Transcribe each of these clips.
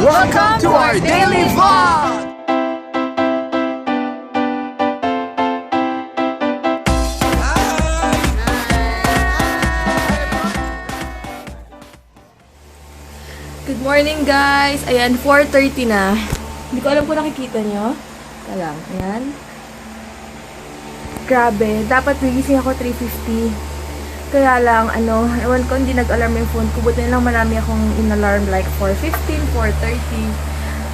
Welcome to our daily vlog! Good morning guys! Ayan, 4:30 na. Hindi ko alam kung nakikita nyo. Ika lang, ayan. Grabe, dapat gigising ako 3:50. Kaya lang, ewan ko, hindi nag-alarm yung phone ko. Buti na lang marami akong in-alarm like 4:15, 4:30.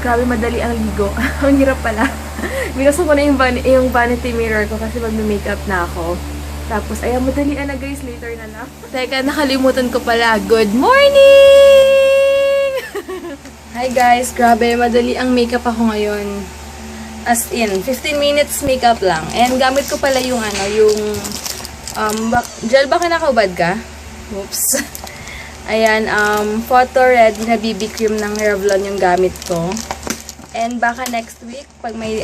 Grabe, madali ang ligo. Ang hirap pala. Binasa ko na yung vanity mirror ko kasi mag-makeup na ako. Tapos, ayan, madalian na guys. Later na lang. Teka, nakalimutan ko pala. Good morning! Hi guys, grabe, madali ang makeup ako ngayon. As in, 15 minutes makeup lang. And gamit ko pala yung gel ba kinakaubad ka? Oops. Ayan, Photo Ready na BB cream ng Revlon yung gamit ko. And baka next week, pag may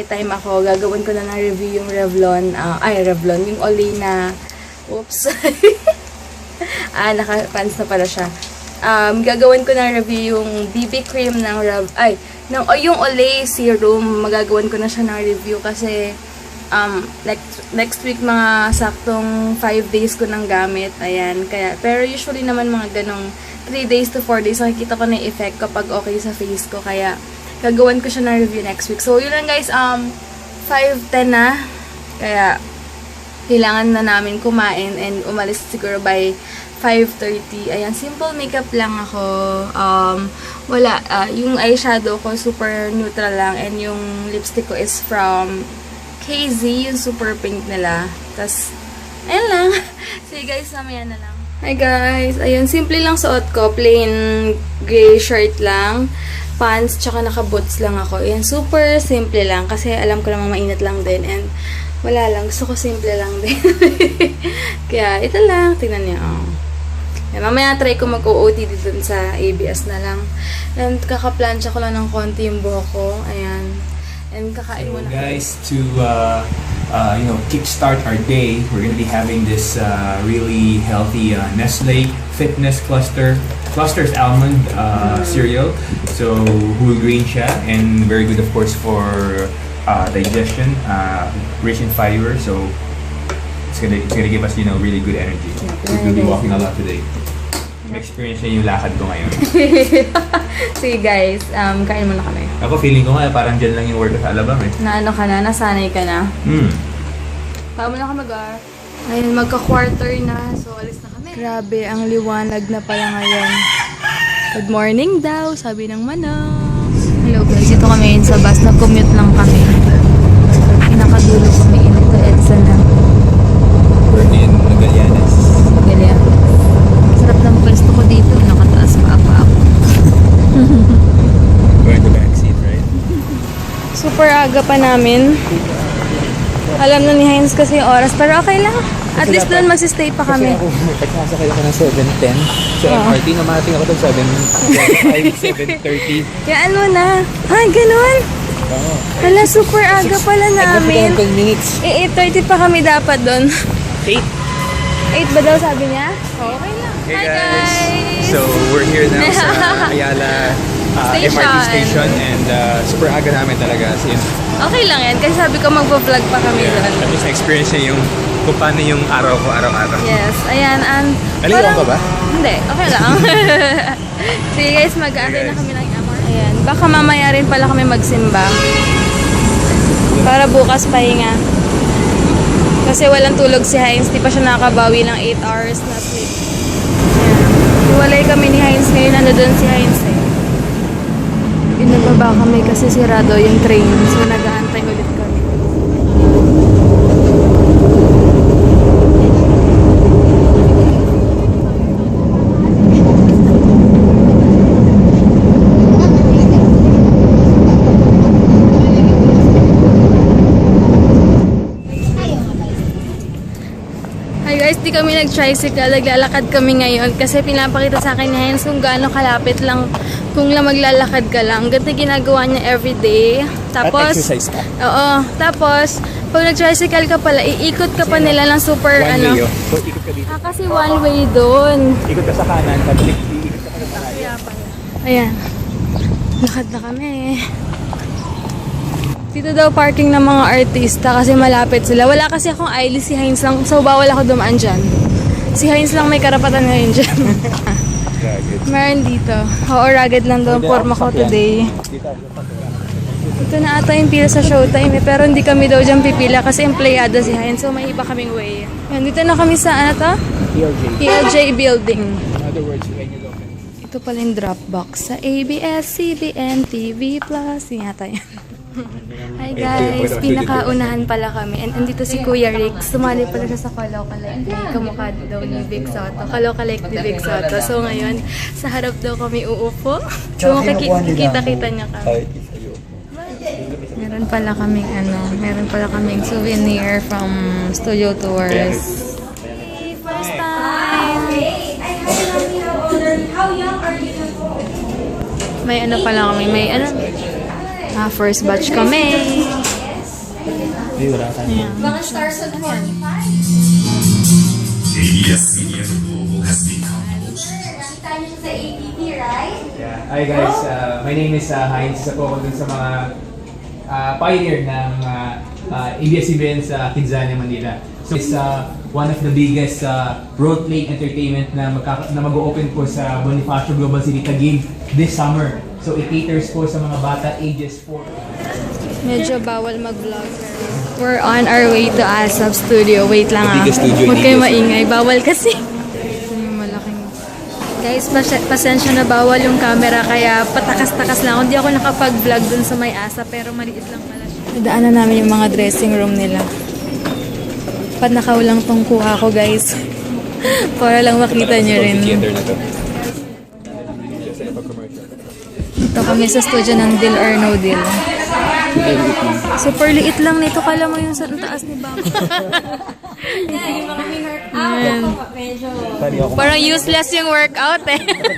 time ako, gagawin ko na ng review yung Revlon, yung Olay na, oops. Naka-pants na pala siya. Gagawin ko na review yung BB cream ng yung Olay serum, magagawan ko na siya ng review kasi next week mga saktong 5 days ko nang gamit. Ayan, pero usually naman mga ganong 3 days to 4 days nakikita ko na yung effect kapag okay sa face ko, kaya gagawan ko siya ng review next week. So yun lang guys, 5:10 na, kaya kailangan na namin kumain and umalis siguro by 5:30. Ayan, simple makeup lang ako. Yung eyeshadow ko super neutral lang, and yung lipstick ko is from KZ, yung super pink nila. Tas, ayan lang. Sige guys, mamaya na lang. Hi guys, ayun, simple lang suot ko. Plain gray shirt lang, pants, tsaka naka-boots lang ako. Ayan, super simple lang kasi alam ko namang mainit lang din, and wala lang, gusto ko simple lang din. Kaya, ito lang, tingnan niyo. Ayan, mamaya try ko mag-OOTD dun sa ABS na lang. And kaka-plancha ko lang ng konti yung buhok ko. Ayan. And kakain muna. Guys, to kickstart our day, we're gonna be having this really healthy Nestle Fitness Clusters almond cereal. So whole grain siya, and very good of course for digestion, rich in fiber. So it's gonna give us really good energy. We're gonna be walking a lot today. Experience niya yung lakad ko ngayon. Sige guys, kain muna kami. Ako feeling ko nga parang dyan lang yung workout sa Alabang eh. Nasanay ka na. Paano na kami mag-ar? Ayun, magka-quarter na. So, alis na kami. Grabe, ang liwanag na pala ngayon. Good morning daw, sabi ng manok. Hello guys, ito kami ngayon sa bus. Nag-commute lang kami. Pinakadulo kami ito, Edsa na. We're in Magallanes. Sarap ng pwesto ko dito. Nakataas pa ako. We're in the back seat, right? Super aga pa namin. Alam na ni Heinz kasi yung oras, pero okay lang. At least doon magsistay pa kami. Kasi ako, nagsasakay ako ng 7:10 sa MRT. Namarating ako doon 7:30. Yan mo na. Ay, ganun. Hala, super aga pala namin. 10 minutes. 8:30 pa kami dapat doon. 8? 8 ba daw sabi niya? Okay lang. Hey Hi guys! So, we're here now sa Ayala MRT station, and super aga namin talaga. As in, Okay lang yan, kasi sabi ko magpa-vlog pa kami doon. at least na-experience niya yung kung paano yung araw ko araw-araw. Yes, ayan. Naligaw ka ba? Hindi, okay lang. Sige guys, mag-aakay na kami ng amor. Ayan, baka mamaya rin pala kami magsimba. Para bukas pahinga. Kasi walang tulog si Heinz, di pa siya nakabawi ng 8 hours na sleep. Ayan. Iwalay kami ni Heinz ngayon, ano doon si Heinz eh. Pinababa kami kasi sirado yung train, so nag-aantay ulit kami. Guys, di kami nag-tricycle, naglalakad kami ngayon kasi pinapakita sa akin ni Heinz kung gaano kalapit lang kung maglalakad ka lang. Ganito ginagawa niya everyday. Tapos, at exercise ka? Oo. Tapos, pag nag-tricycle ka pala, iikot ka pa nila ng super One way, oh. So, ikot ka dito. kasi one way doon. Ikot ka sa kanan, pabalik, ikot ka sa kanan. Ayan. Lakad na kami. Dito daw parking ng mga artista kasi malapit sila. Wala kasi akong ID, si Heinz lang. So, bawal ako dumaan dyan. Si Heinz lang may karapatan ngayon dyan. Meron dito. Oo, ragged lang daw ang forma ko today. Ito na ata yung pila sa Showtime pero hindi kami daw dyan pipila kasi empleyado si Heinz. So, may iba kaming way. Yan, dito na kami sa ano to? PLJ building. In other words, when you look Ito pala yung Dropbox sa ABS-CBN TV Plus. Yung yata yan. Hi guys, pinakaunahan pala kami. And andito si Kuya Rick. Sumali pala siya sa Kalokalike. Kamukha daw ni Vic Soto. Kalokalike ni Vic Soto. So ngayon, sa harap daw kami uupo. So makikita-kita niya kami. Meron pala kaming souvenir from Studio Tours. First time! May ano pala kami, first batch kami. Mga stars on 45. ABS-CBN Global has become Nakita niyo siya sa ABB, right? Yeah. Hi guys, my name is Heinz. Ako dun sa mga pioneer ng ABS-CBN sa Kidzania, Manila. So it's one of the biggest role playing entertainment na mag-o-open po sa Bonifacio Global City Taguig this summer. So it caters po sa mga bata ages 4. Medyo bawal mag-vlog. We're on our way to ASAP Studio. Wait lang biggest studio Huwag in kayo Asia. maingay. Bawal kasi. Ito yung malaking... Guys, pasensya na bawal yung camera kaya patakas-takas lang. Hindi ako nakapag-vlog dun sa may ASAP pero maliit lang pala siya. Daanan namin yung mga dressing room nila. Panakaw lang tong kuha ko guys. Para lang makita nyo rin. Theater na to. Ito kami sa studio ng Deal or No Deal. Super liit lang nito. Kala mo yung sa taas ni Bang. Ayan. Parang useless yung workout eh. Tignan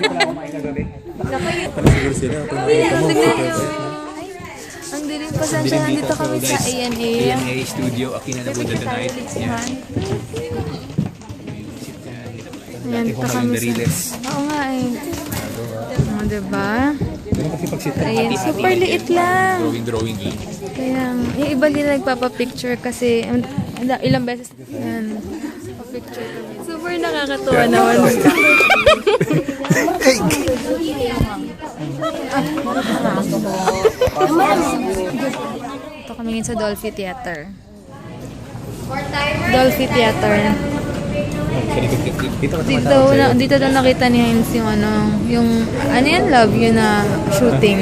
nyo. Ang dilim pasensya. Nandito kami sa ANA. ANA Studio, Aquina na Buddha tonight. Yeah. Ayan, ito kami sa... Oo nga eh. O, diba? Ayan, super liit lang. Drawing lang. Kaya, yung iba nila nagpapapicture kasi ilang beses. Ayan, papicture kami. Super nakakatuwa naman. Ito kami ngayon sa Dolphy Theater. Dolphy Theater. Dito daw nakita ni Heinz yung ano yan, Love You na shooting.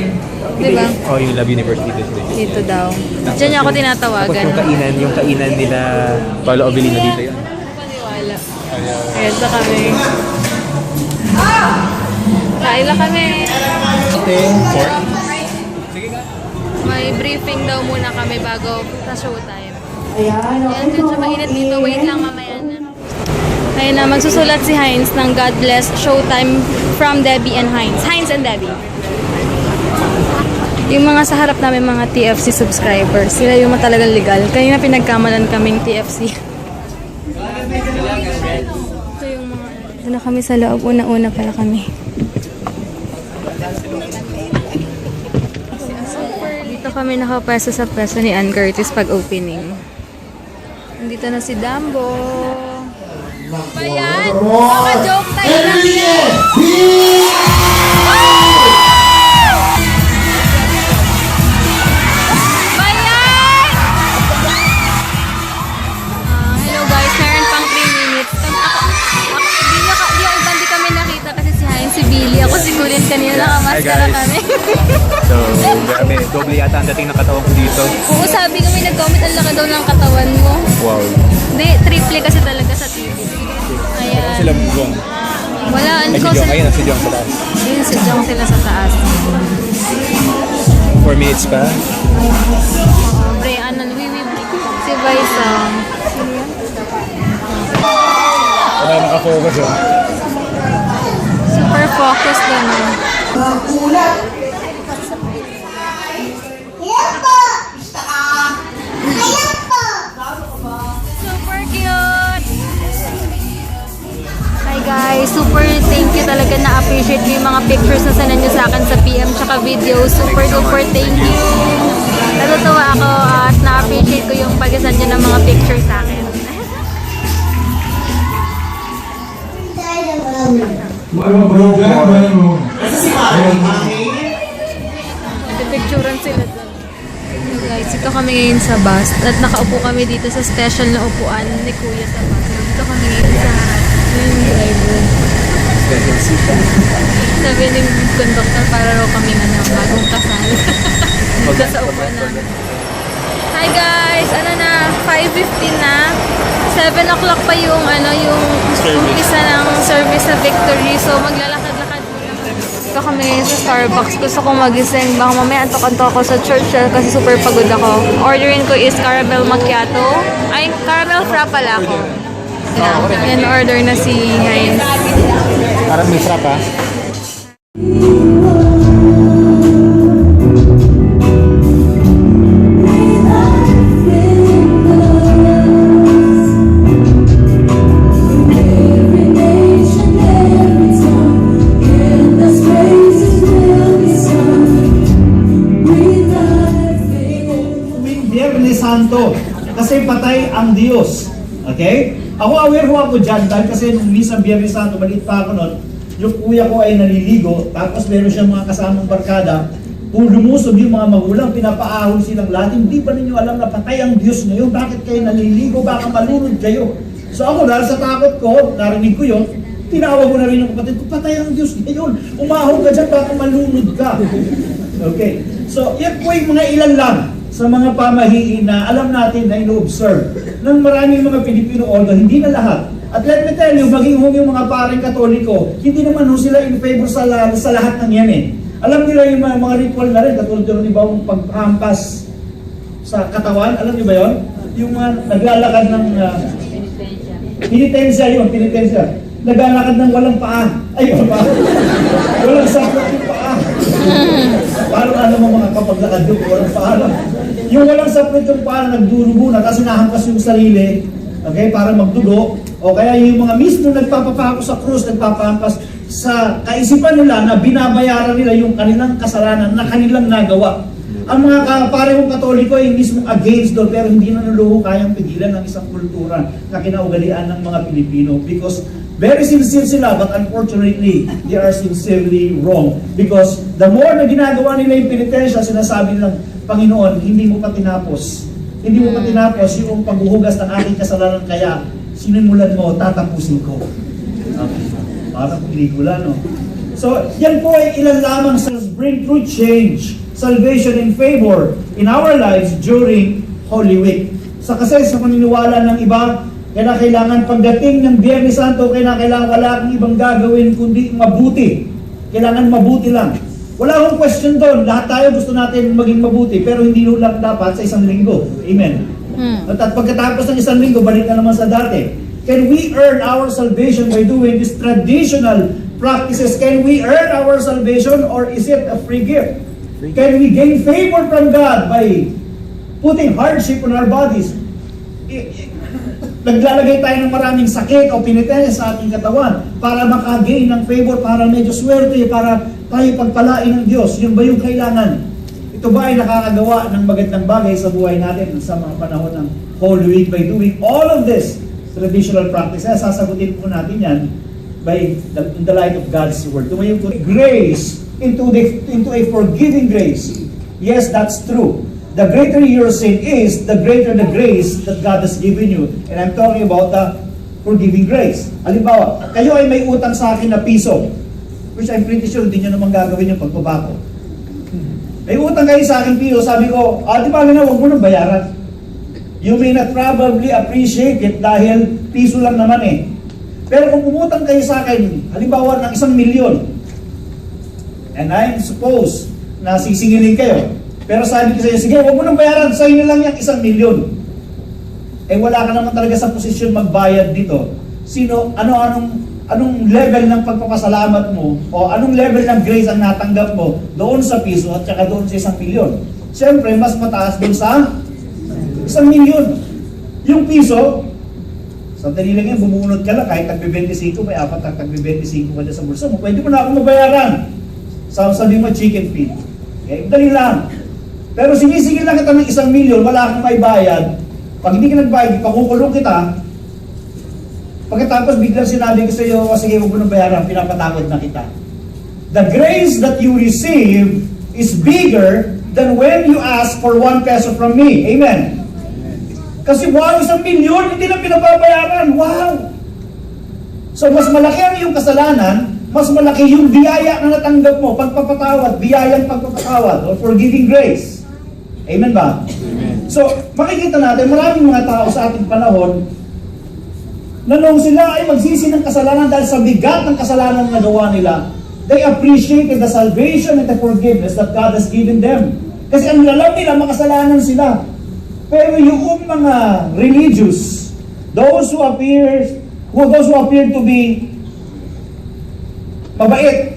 Diba? Oh, yung Love University. Dito daw. Diyan niya ako Tapos tinatawagan. yung kainan nila Paolo Abilino dito yun. Paniwala. Ayan sa kami. Kain lang kami. May briefing daw muna kami bago sa showtime. Ayan, medyo mainit dito. Wait lang, mamaya na. Ayun na, magsusulat si Heinz ng God Bless Showtime from Debbie and Heinz. Heinz and Debbie. Yung mga sa harap namin mga TFC subscribers, sila yung talagang legal. Kanina pinagkamalan kaming TFC. Ito yung mga... Ito na kami sa loob. Una-una pala kami. Dito kami nakapwesto sa pwesto ni Ann Curtis pag opening. Nandito na si Dambo. Bayan! Mga joke tayo lang yan! Bayan! Hello guys, meron pang 3 minutes. Hindi kami nakita kasi si Heinz, si Billy. Ako si Kulin kanina nakamaskara kami. So, grabe. Doble yata ang dating ng katawan ko dito. Oo, sabi ko may nag-comment ang laki daw ng katawan mo. Wow. Hindi, triple kasi talaga sa TV. Ayan. Sila Jong. Wala, Ay, si Jong. Ayun, si Jong sa taas. Ayun, si Jong sila sa taas. 4 minutes pa. Pre, ano, si Vaisang. Wala nakafocus yun. Super focused naman. Super cute! Hi guys, super thank you talaga na appreciate ko yung mga pictures na sanan nyo sa akin sa PM tsaka naka-video. Super duper thank you. Natutuwa ako at na-appreciate ko yung pag-send nyo ng mga pictures sa akin. Pipicturan sila doon. Guys, ito kami ngayon sa bus at nakaupo kami dito sa special na upuan ni Kuya sa bus. Dito kami ngayon sa yung driver. Sabi ng conductor para raw kami bagong kasal. Dito sa upuan namin. Hi guys! Ano na? 5:15 na. 7 o'clock pa yung yung umpisa ng service sa Victory. So maglalakad-lakad muna. Dito kami ngayon sa Starbucks. Gusto kong magising. Baka mamaya antok-antok ako sa church kasi super pagod ako. Ordering ko is caramel macchiato. Ay, caramel frap pala ako. Yan, order na si Heinz. Caramel frap ha? Santo kasi patay ang Diyos. Okay? Ako aware ho ako dyan dahil kasi nung minsan Biyernes Santo, maliit pa ako nun, yung kuya ko ay naliligo, tapos meron siyang mga kasamang barkada, kung lumusob yung mga magulang, pinapaahon silang lahat, hindi ba ninyo alam na patay ang Diyos ngayon? Bakit kayo naliligo? Baka malunod kayo. So ako dahil sa takot ko, narinig ko yun, tinawag ko na rin yung kapatid ko, patay ang Diyos ngayon. Umahon ka dyan, baka malunod ka. Okay. So yan po yung mga ilan lang sa mga pamahiin na alam natin na ino-observe ng maraming mga Pilipino, although hindi na lahat. At let me tell you, maging yung mga pareng Katoliko, hindi naman sila in favor sa lahat ng yan eh. Alam nila yung mga ritual na rin, katulad yun, iba yung paghampas sa katawan, alam niyo ba yun? Yung mga naglalakad ng penitensya. Naglalakad ng walang paa. Ay, walang paa. Walang sakot yung paa. Parang ano mga kapaglakad yung walang paa lang. Yung walang saplit yung paa, nagdurugo na kasi nahampas yung sarili, okay, para magdugo. O kaya yung mga mismo nagpapapako sa krus, nagpapahampas sa kaisipan nila na binabayaran nila yung kanilang kasalanan na kanilang nagawa. Ang mga parehong Katoliko ay mismo against doon, pero hindi na nuluho kayang pigilan ng isang kultura na kinaugalian ng mga Pilipino because very sincere sila, but unfortunately, they are sincerely wrong. Because the more na ginagawa nila yung penitensya, sinasabi nilang, Panginoon, hindi mo pa tinapos. Hindi mo pa tinapos yung paghuhugas ng aking kasalanan, kaya sinimulan mo, tatapusin ko. Okay. Parang pelikula, no? So, yan po ay ilan lamang sa bring true change, salvation and favor in our lives during Holy Week. Sa kasi sa paniniwala ng iba, kailangan pagdating ng Biyernes Santo, kailangan wala kang ibang gagawin kundi mabuti. Kailangan mabuti lang. Wala akong question doon. Lahat tayo gusto natin maging mabuti, pero hindi lang dapat sa isang linggo. Amen. At pagkatapos ng isang linggo, balik na naman sa dati. Can we earn our salvation by doing these traditional practices? Can we earn our salvation or is it a free gift? Can we gain favor from God by putting hardship on our bodies? Naglalagay tayo ng maraming sakit o penitensya sa ating katawan para makagain ng favor, para medyo swerte, para tayo pagpalain ng Diyos. Yun ba yung kailangan? Ito ba ay nakakagawa ng magandang bagay sa buhay natin sa mga panahon ng Holy Week by doing all of this traditional practices? Sasagutin po natin yan in the light of God's Word. Tumayo po grace into a forgiving grace. Yes, that's true. The greater your sin is, the greater the grace that God has given you. And I'm talking about the forgiving grace. Halimbawa, kayo ay may utang sa akin na piso, which I'm pretty sure hindi nyo naman gagawin yung pagbabako. May utang kayo sa akin piso, sabi ko, di ba na, huwag mo nang bayaran. You may not probably appreciate it dahil piso lang naman eh. Pero kung umutang kayo sa akin, halimbawa ng 1 milyon, and I suppose na sisingilin kayo, pero sabi ko sa iyo, sige, huwag mo nang bayaran, sa'yo na lang yung 1 milyon. Eh wala ka naman talaga sa posisyon magbayad dito. Anong level ng pagpapasalamat mo o anong level ng grace ang natanggap mo doon sa piso at saka doon sa 1 milyon? Siyempre, mas mataas doon sa 1 milyon. Yung piso, sandali lang yan, bumunod ka lang, kahit tagbe-25, may 4 tagbe-25 ka dyan sa bulsa mo, pwede mo na ako mabayaran. Sabi mo, chicken feed. Okay? Dali lang. Pero sinisigil lang kita ng 1 milyon, wala kang may bayad. Pag hindi ka nagbayad, pakukulong kita. Pagkatapos biglang sinabi ko sa iyo, sige, huwag mo nang bayaran, pinapatakot na kita. The grace that you receive is bigger than when you ask for 1 peso from me. Amen? Kasi wow, 1 milyon, hindi lang pinababayaran. Wow! So mas malaki ang iyong kasalanan, mas malaki yung biyaya na natanggap mo, pagpapatawad, biyayang pagpapatawad, or forgiving grace. Amen ba? Amen. So, makikita natin, maraming mga tao sa ating panahon, na nung sila ay magsisi ng kasalanan dahil sa bigat ng kasalanan na nagawa nila, they appreciated the salvation and the forgiveness that God has given them. Kasi ang alam nila, makasalanan sila. Pero yung mga religious, those who appear to be mabait.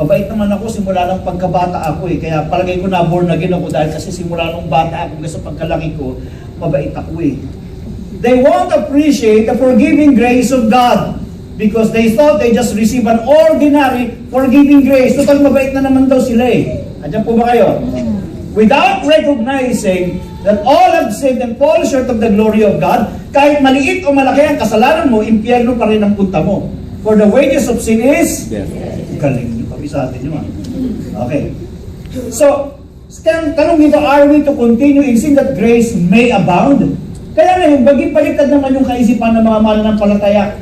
Mabait naman ako simula ng pagkabata ako eh. Kaya palagay ko na born again ako dahil kasi simula nung bata ako hanggang sa pagkalaki ko, mabait ako eh. They won't appreciate the forgiving grace of God because they thought they just receive an ordinary forgiving grace. Total mabait na naman daw sila eh. Andiyan po ba kayo? Without recognizing that all have sinned and fall short of the glory of God, kahit maliit o malaki ang kasalanan mo, impyerno pa rin ang punta mo. For the wages of sin is death. Galing nyo kami sa atin yun. Okay. So, tanong dito, are we to continue in sin that grace may abound? Kaya ngayon, baging baliktad naman yung kaisipan ng mga mananampalataya.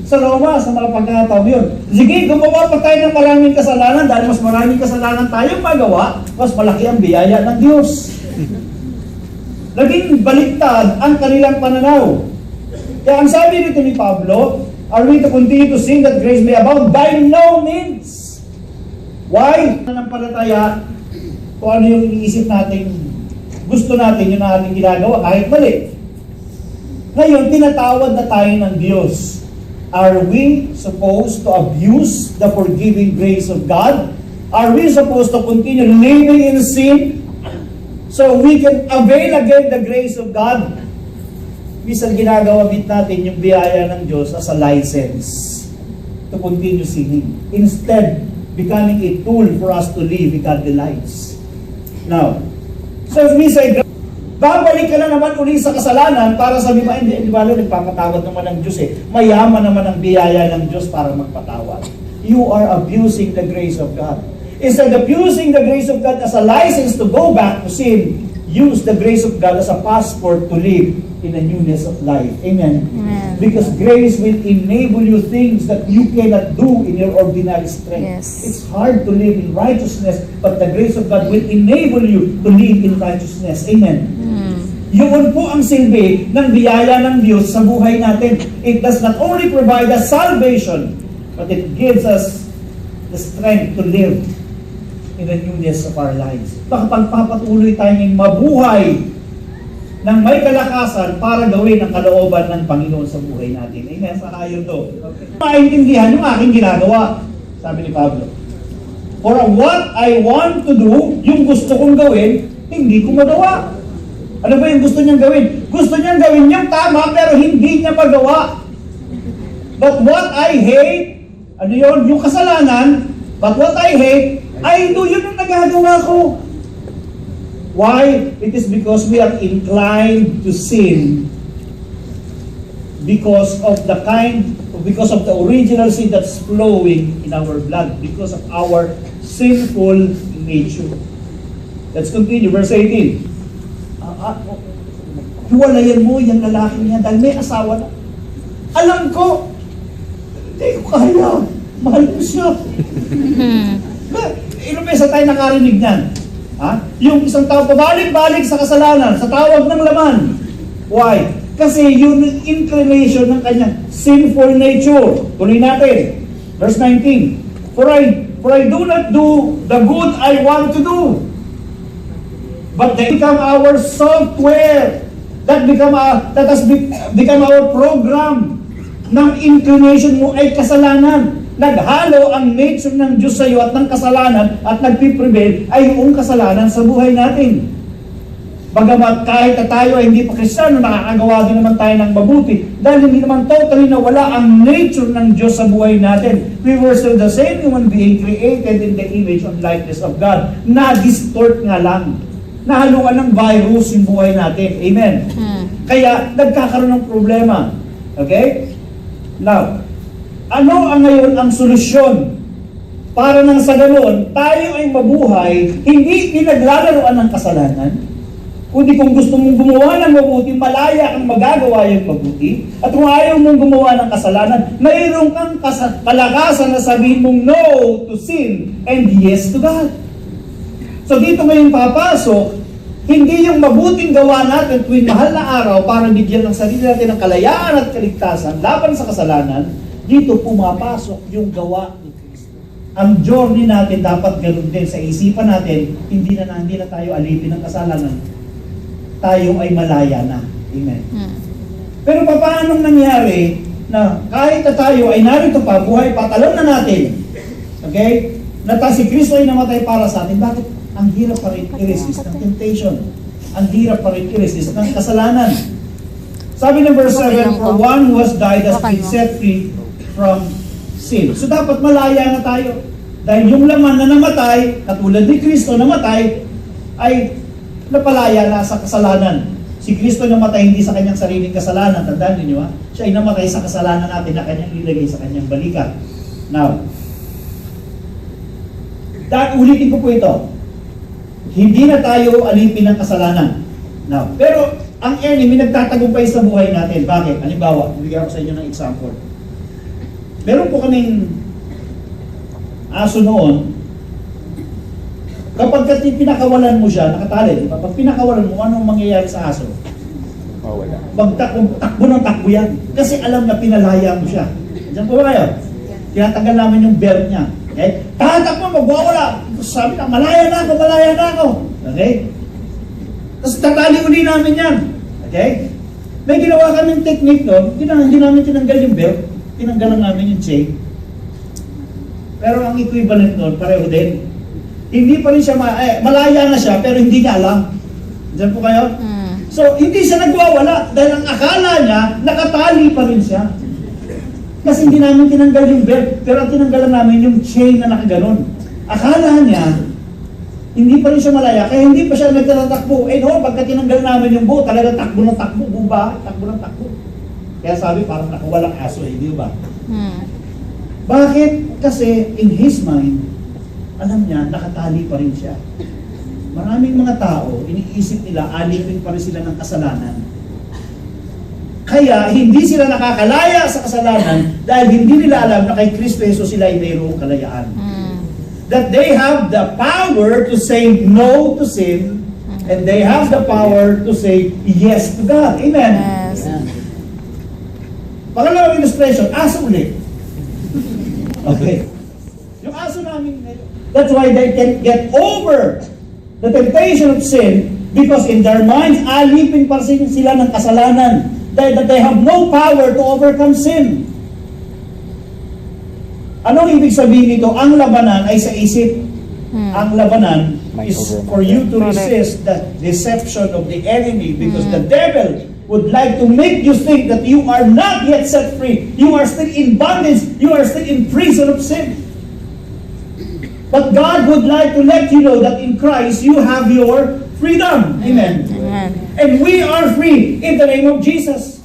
Sa Roma, sa mga pagkakataon yun. Sige, gumawa pa tayo ng maraming kasalanan dahil mas maraming kasalanan tayong magawa, mas malaki ang biyaya ng Diyos. Naging baliktad ang kanilang pananaw. Kaya ang sabi nito ni Pablo, are we to continue to sin that grace may abound? By no means. Why? Mananampalataya, kung ano yung iniisip natin, gusto natin yun na ating ginagawa, kahit mali. Ngayon, tinatawad na tayo ng Diyos. Are we supposed to abuse the forgiving grace of God? Are we supposed to continue living in sin so we can avail again the grace of God? Minsan ginagawa natin yung biyaya ng Diyos as a license to continue sinning. Instead, becoming a tool for us to live godly lives. Now, so if we say, babalik ka na naman uli sa kasalanan para sabi mo, hindi ba nagpapatawad naman ng Diyos eh. Mayaman naman ang biyaya ng Diyos para magpatawad. You are abusing the grace of God. Instead of abusing the grace of God as a license to go back to sin, use the grace of God as a passport to live in a newness of life. Amen? Amen. Because grace will enable you things that you cannot do in your ordinary strength. Yes. It's hard to live in righteousness, but the grace of God will enable you to live in righteousness. Amen? Yun po ang silbi ng biyaya ng Diyos sa buhay natin. It does not only provide us salvation, but it gives us the strength to live in the newness of our lives. Pagpapatuloy tayong mabuhay ng may kalakasan para gawin ang kalooban ng Panginoon sa buhay natin. Amen? Sa ayon to. Okay. Maintindihan yung aking ginagawa, sabi ni Pablo. For what I want to do, yung gusto kong gawin, hindi ko magawa. Ano ba yung gusto niyang gawin? Gusto niyang gawin yung tama pero hindi niya magawa. But what I hate, ano yun? Yung kasalanan, but what I hate, I do yun ang nagagawa ko. Why? It is because we are inclined to sin because of the original sin that's flowing in our blood, because of our sinful nature. Let's continue, verse 18. Hiwalayan mo yung lalaki niya dahil may asawa na. Alam ko, hindi ko kaya. Mahal ko siya. Ilang beses tayo nakarinig niyan. Yung isang tao pabalik-balik sa kasalanan, sa tawag ng laman. Why? Kasi yung inclination ng kanyang sinful nature. Tuloy natin. Verse 19. For I do not do the good I want to do, but they become our software. That has become our program. Ng inclination mo ay kasalanan. Naghalo ang nature ng Diyos sa iyo at ng kasalanan at nagpiprevail ay yung kasalanan sa buhay natin. Bagamat kahit na tayo ay hindi pa Kristiyano, nakakagawa din naman tayo ng mabuti. Dahil hindi naman totally nawala ang nature ng Diyos sa buhay natin. We were still the same human being created in the image and likeness of God. Na-distort nga lang. Nahaluan ng virus yung buhay natin. Amen? Kaya nagkakaroon ng problema. Okay? Now, ano ang ngayon ang solusyon? Para nang sa ganoon, tayo ay mabuhay, hindi pinaglalaroan ng kasalanan, kundi kung gusto mong gumawa ng mabuti, malaya kang magagawa yung mabuti. At kung ayaw mong gumawa ng kasalanan, mayroon kang kalakasan na sabihin mong no to sin and yes to God. So dito ngayon papasok, hindi yung mabuting gawa natin tuwing mahal na araw para bigyan ng sarili natin ng kalayaan at kaligtasan laban sa kasalanan, dito pumapasok yung gawa ni Kristo. Ang journey natin dapat ganun din sa isipan natin, hindi na tayo alipin ng kasalanan. Tayo ay malaya na. Amen. Pero paano nangyari na kahit na tayo ay narito pa, buhay pa, talon na natin. Okay? Na si Kristo ay namatay para sa atin. Bakit? Ang hirap pa rin i-resist ng temptation. Ang hirap pa rin i-resist ng kasalanan. Sabi ng verse 7, for one who has died has been set free from sin. So dapat malaya na tayo. Dahil yung laman na namatay, katulad ni Kristo namatay, ay napalaya na sa kasalanan. Si Kristo namatay hindi sa kanyang sariling kasalanan. Tandaan niyo ha? Siya ay namatay sa kasalanan natin na kanyang ilagay sa kanyang balikat. Now, ulitin ko po ito. Hindi na tayo alipin ng kasalanan. Now, pero ang enemy nagtatagumpay sa buhay natin. Bakit? Halimbawa, bigyan ko sa inyo ng example. Meron po kaming aso noon. Kapag pinakawalan mo siya, nakatali, di ba? Pag pinakawalan mo, anong mangyayari sa aso? Wala. Takbo ng takbo yan. Kasi alam na pinalaya mo siya. Diyan po ba kayo? Tinatanggal namin yung belt niya. Okay? Tatakbo, magwawala. Sabi na, malaya na ako. Okay? Tapos tatali uli namin yan. Okay? May ginawa kaming technique doon, hindi namin tinanggal yung belt, tinanggal lang namin yung chain. Pero ang equivalent doon, pareho din. Hindi pa rin siya, malaya na siya, pero hindi niya alam. Diyan po kayo? So, hindi siya nagwawala dahil ang akala niya, nakatali pa rin siya. Kasi hindi namin tinanggal yung belt, pero ang tinanggal namin yung chain na nakaganon. Akala niya, hindi pa rin siya malaya, kaya hindi pa siya nagtatakbo. No, pagka tinanggal namin yung boat, talaga takbo ng takbo, buba, takbo ng takbo. Kaya sabi, parang nakawalang aso, di ba? Bakit? Kasi in his mind, alam niya, nakatali pa rin siya. Maraming mga tao, iniisip nila, alipin pa rin sila ng kasalanan. Kaya, hindi sila nakakalaya sa kasalanan dahil hindi nila alam na kay Kristo Jesus sila ay mayroong kalayaan. That they have the power to say no to sin and they have the power to say yes to God. Amen? Yes. Pangalawang illustration, aso ulit. Okay. Yung aso namin ngayon, that's why they can get over the temptation of sin because in their minds, alipin pa rin sila ng kasalanan. That they have no power to overcome sin. Anong ibig sabihin nito? Ang labanan ay sa isip. Ang labanan is for you to resist the deception of the enemy because the devil would like to make you think that you are not yet set free. You are still in bondage. You are still in prison of sin. But God would like to let you know that in Christ you have your freedom. Amen. And we are free in the name of Jesus.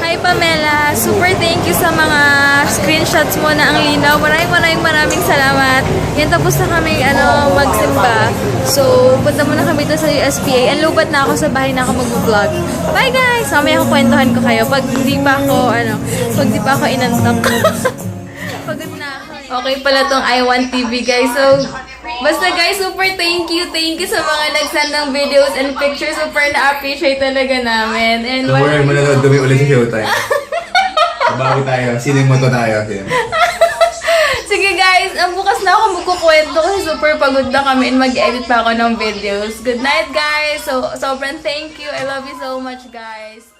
Hi Pamela, super thank you sa mga screenshots mo na ang linaw. Maraming salamat. Yan, tapos na kami magsimba. So, punta muna kami dito sa USPA. And lubat na ako sa bahay na ako mag-vlog. Bye guys! Mamaya ako kwentuhan ko kayo pag di pa ako inantok. Pagod na ako. Okay pala tong I1 TV guys. So, basta guys, super thank you sa mga nag-send ng videos and pictures. Super na-appreciate talaga namin. And Don't worry, mananood kami ulit sa showtime. Bago tayo, sining mo to tayo. Sige guys, bukas na ako magkukwento kasi super pagod na kami and mag-edit pa ako ng videos. Good night guys! So, sobrang thank you. I love you so much guys.